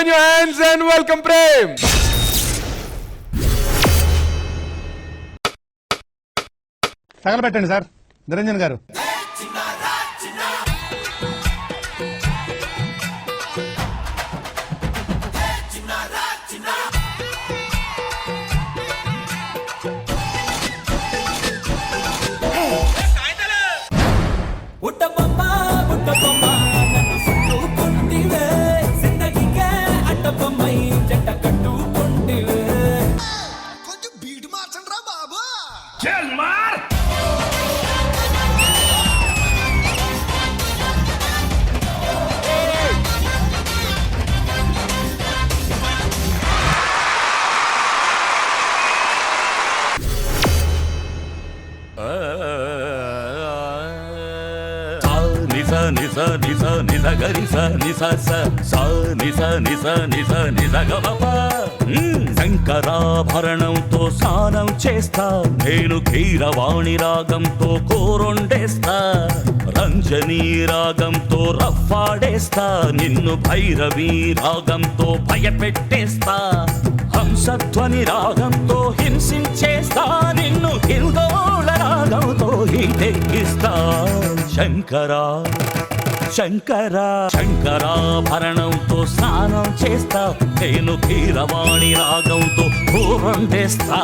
on your hands and welcome Prem. తగలబెట్టండి sir Niranjan garu. శంకరాభరణంతో స్నానం చేస్తా, నేను కీరవాణి రాగంతో కోరొండేస్తా, రంజనీ రాగంతో రఫ్ఫాడేస్తా, నిన్ను భైరవీ రాగంతో భయపెట్టేస్తా, హంసధ్వని రాగంతో హింసించేస్తా, నిన్ను హిందోళ రాగంతో హితెక్కిస్తా. శంకరా శంకరా శంకరాభరణంతో స్నానం చేస్తా, నేను కీరవాణి రాగంతో పూరండేస్తా,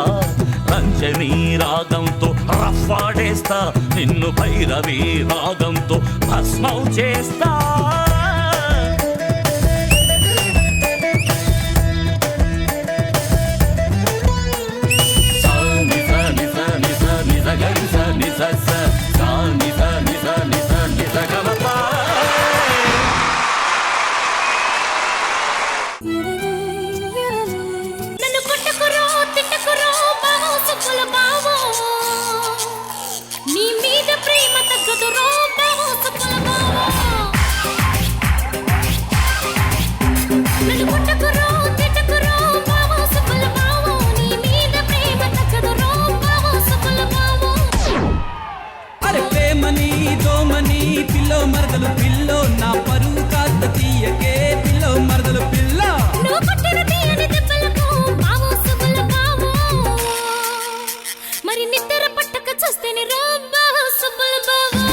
రంజనీ రాగంతో రఫ్ఫాడేస్తా, నిన్ను భైరవీ రాగంతో భస్మం చేస్తా. మరదలు పిల్లో నా పరువు కాస్త తీయకే, పిల్లో మరదలు పిల్ల మరి నిద్ర పట్టక చూస్తేనే రాబా సుబ్బల బావా.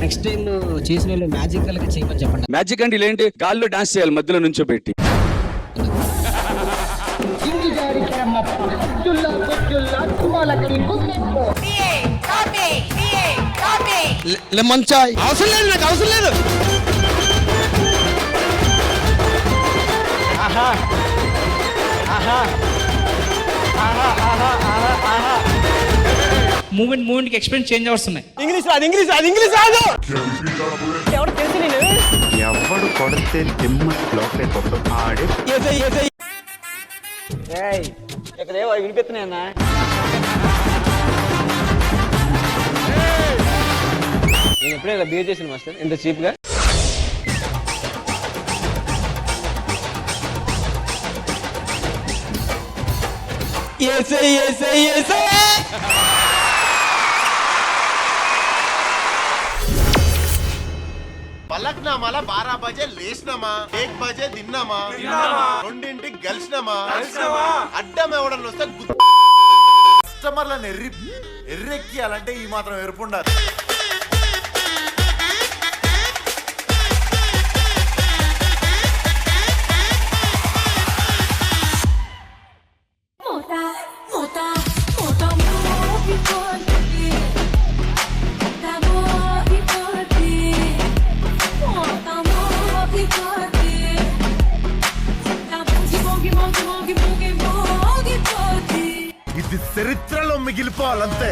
నెక్స్ట్ టైం చేసిన మ్యాజిక్ కలగా చేయమని చెప్పండి. మ్యాజిక్ అంటే ఏంటి? గాల్లో డాన్స్ చేయాలి మధ్యలో నుంచో పెట్టి. లెమన్ చాయ్ అవసరం లేదు, నాకు అవసరం లేదు. మూమెంట్ కి ఎక్స్పీరియన్స్ చేంజ్ వస్తున్నాయి. ఇంగ్లీష్ రాదు. ఎవడు కొడితే దిమ్మ లోపలే కొట్టు ఆడే ఇక్కడ వినిపిస్తున్నాయన్నా. నేను ఎప్పుడే ఇలా బిహేవ్ చేసిన మాస్టర్ ఇంత చీప్ గా. పలక్నామాల 12 బజే లేచినామా, 1 బజే తిన్నామా, 2ంటికి గెలిచినామా, అడ్డం ఎవడన్నా వస్తే కస్టమర్లను ఎర్రెక్కియాలంటే ఈ మాత్రం ఎరుపుండాలి. ఇది చరిత్రలో మిగిలిపోవాలంతే.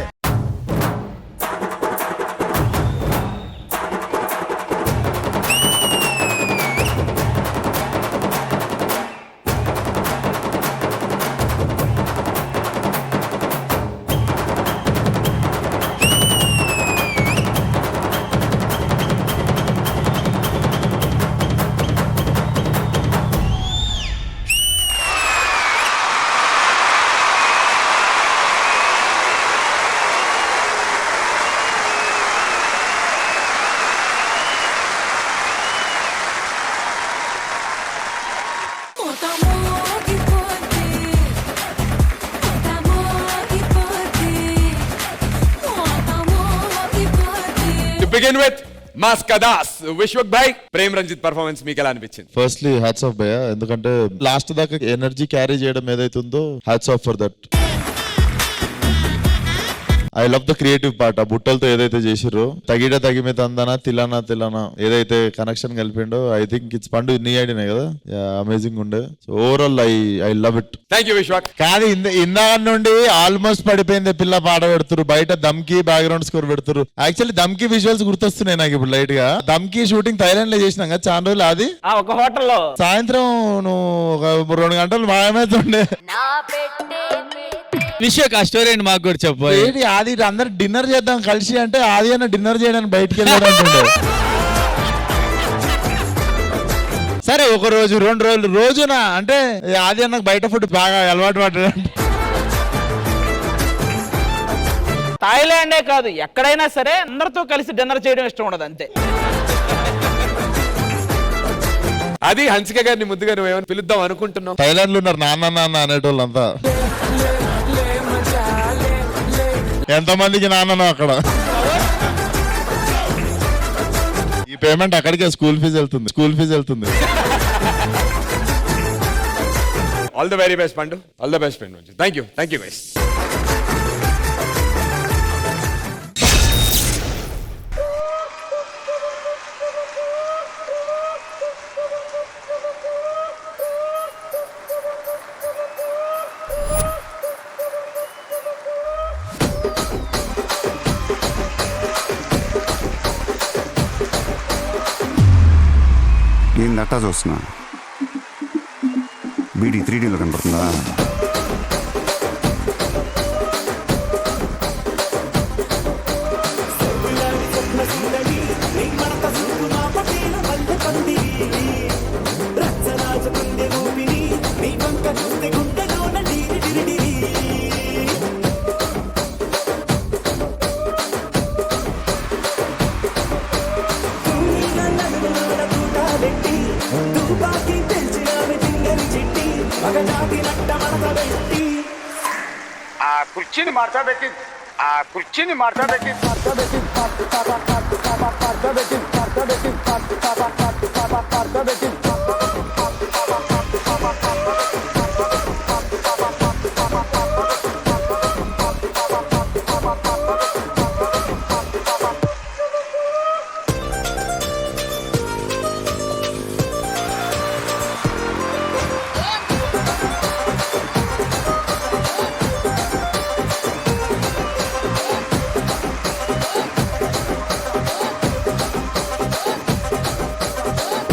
Begin with Mass Ka Das. విశ్వక్ భాయ్, ప్రేమ్ రంజిత్ పర్ఫార్మెన్స్ మీకు ఎలా అనిపించింది? ఫస్ట్లీ హ్యాట్స్ ఆఫ్ భయ్య, ఎందుకంటే లాస్ట్ దాకా ఎనర్జీ క్యారీ చేయడం ఏదైతుందో hats off for that. I love the creative part. ఆ బుట్టలతో ఏదైతే చేసిర్రో తగిడ తగిమే తందనా తిలానా తిలానా ఏదైతే కనెక్షన్ కలిపిండో, ఐ థింక్ ఇట్స్ పండు నీ ఐడియానే కదా, అమేజింగ్ ఉండే. So overall I love it. Thank you Vishwak. కానీ ఇందాక నుండి ఆల్మోస్ట్ పడిపోయింది పిల్ల పాట పెడుతురు, బయట దమ్కి బ్యాక్గ్రౌండ్ స్కోర్ పెడుతురు. యాక్చువల్లీ దమ్కి విజువల్స్ గుర్తొస్తున్నాయి నాకు ఇప్పుడు లైట్ గా. దమ్కి షూటింగ్ థైలాండ్ లో చేసినాం కదా చాలా రోజులు. అది ఒక హోటల్లో సాయంత్రం నువ్వు ఒక 2 గంటలు మాయమైతుండే. విశ్వక్ ఆ స్టోరీ ఏంటి మాకు కూడా చెప్పు. ఏంటి ఆది అందరు డిన్నర్ చేద్దాం కలిసి అంటే ఆది అన్న డిన్నర్ చేయడానికి బయటికి వెళ్ళాడు అంటుండే. సరే ఒక రోజు 2 రోజులు రోజున అంటే ఆది అన్నకు బయట ఫుడ్ బాగా అలవాటు పడ్డాడు. థాయిలాండే కాదు ఎక్కడైనా సరే అందరితో కలిసి డిన్నర్ చేయడం ఇష్టం ఉండదు అంతే. అది హన్సిక గారిని ముద్దుగా నువ్వు ఏమైనా పిలుద్దాం అనుకుంటున్నావు? థైలాండ్ లో ఉన్నారు నాన్న నాన్న అనేటోళ్ళంతా. ఎంతమందికి నాన్ననో అక్కడ. ఈ పేమెంట్ అక్కడికే స్కూల్ ఫీజు వెళ్తుంది. ఆల్ ద వెరీ బెస్ట్ పండు. All the best friend. Thank you guys. నేను దట్టా చూస్తున్నా, బీడీ 3Dలో కనపడుతుందా?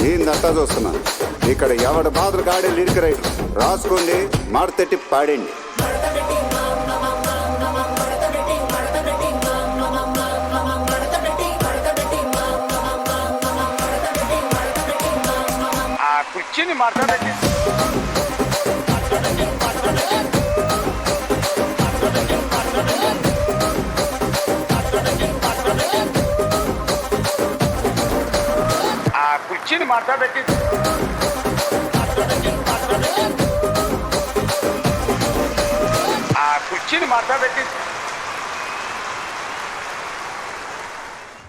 నేను దట్టా చూస్తున్నా, ఇక్కడ ఎవడ బాధలు కాడే లిరిక్ రైటర్ రాసుకోండి, మాడతెట్టి పాడండి. కుర్చీని మాట్లాడబెట్టి